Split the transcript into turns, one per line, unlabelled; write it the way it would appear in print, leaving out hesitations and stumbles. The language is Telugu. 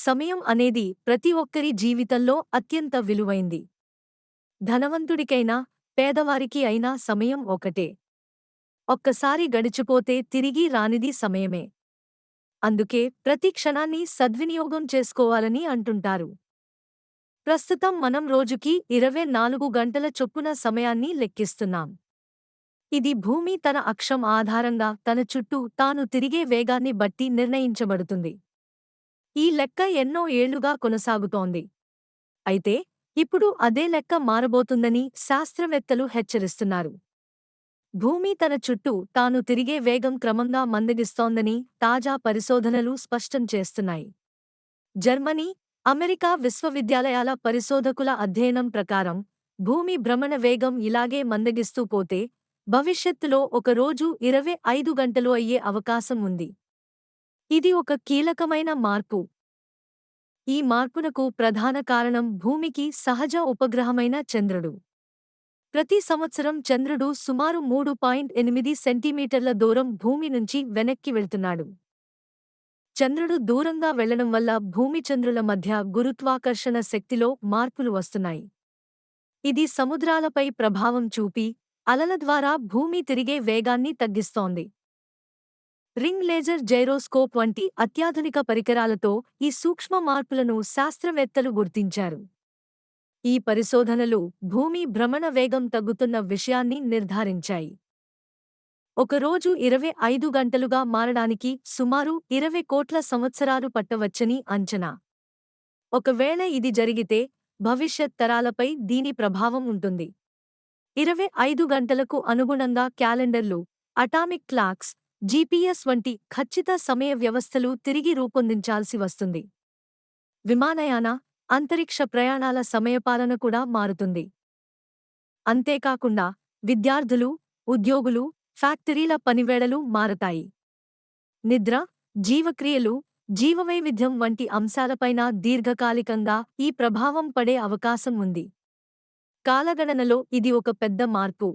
సమయం అనేది ప్రతి ఒక్కరి జీవితంలో అత్యంత విలువైంది. ధనవంతుడికైనా, పేదవారికి అయినా సమయం ఒకటే. ఒక్కసారి గడిచిపోతే తిరిగి రానిది సమయమే. అందుకే ప్రతి క్షణాన్ని సద్వినియోగం చేసుకోవాలని అంటుంటారు. ప్రస్తుతం మనం రోజుకి 24 గంటల చొప్పున సమయాన్ని లెక్కిస్తున్నాం. ఇది భూమి తన అక్షం ఆధారంగా తన చుట్టూ తాను తిరిగే వేగాన్ని బట్టి నిర్ణయించబడుతుంది. ఈ లెక్క ఎన్నో ఏళ్లుగా కొనసాగుతోంది. అయితే ఇప్పుడు అదే లెక్క మారబోతుందని శాస్త్రవేత్తలు హెచ్చరిస్తున్నారు. భూమి తన చుట్టూ తాను తిరిగే వేగం క్రమంగా మందగిస్తోందని తాజా పరిశోధనలు స్పష్టం చేస్తున్నాయి. జర్మనీ, అమెరికా విశ్వవిద్యాలయాల పరిశోధకుల అధ్యయనం ప్రకారం భూమి భ్రమణ వేగం ఇలాగే మందగిస్తూ పోతే భవిష్యత్తులో ఒక రోజు 25 గంటలు అయ్యే అవకాశం ఉంది. ఇది ఒక కీలకమైన మార్పు. ఈ మార్పునకు ప్రధాన కారణం భూమికి సహజ ఉపగ్రహమైన చంద్రుడు. ప్రతి సంవత్సరం చంద్రుడు సుమారు 3.8 సెంటీమీటర్ల దూరం భూమి నుంచి వెనక్కి వెళ్తున్నాడు. చంద్రుడు దూరంగా వెళ్లడం వల్ల భూమి చంద్రుల మధ్య గురుత్వాకర్షణ శక్తిలో మార్పులు వస్తున్నాయి. ఇది సముద్రాలపై ప్రభావం చూపి అలల ద్వారా భూమి తిరిగే వేగాన్ని తగ్గిస్తోంది. రింగ్ లేజర్ జైరోస్కోప్ వంటి అత్యాధునిక పరికరాలతో ఈ సూక్ష్మ మార్పులను శాస్త్రవేత్తలు గుర్తించారు. ఈ పరిశోధనలు భూమి భ్రమణ వేగం తగ్గుతున్న విషయాన్ని నిర్ధారించాయి. ఒకరోజు 25 గంటలుగా మారడానికి సుమారు 20 కోట్ల సంవత్సరాలు పట్టవచ్చని అంచనా. ఒకవేళ ఇది జరిగితే భవిష్యత్ తరాలపై దీని ప్రభావం ఉంటుంది. 25 గంటలకు అనుగుణంగా క్యాలెండర్లు, అటామిక్ క్లాక్స్, జీపీఎస్ వంటి ఖచ్చిత సమయ వ్యవస్థలు తిరిగి రూపొందించాల్సి వస్తుంది. విమానయాన, అంతరిక్ష ప్రయాణాల సమయపాలన కూడా మారుతుంది. అంతేకాకుండా విద్యార్థులు, ఉద్యోగులు, ఫ్యాక్టరీల పనివేళలు మారతాయి. నిద్ర, జీవక్రియలు, జీవవైవిధ్యం వంటి అంశాలపైన దీర్ఘకాలికంగా ఈ ప్రభావం పడే అవకాశం ఉంది. కాలగణనలో ఇది ఒక పెద్ద మార్పు.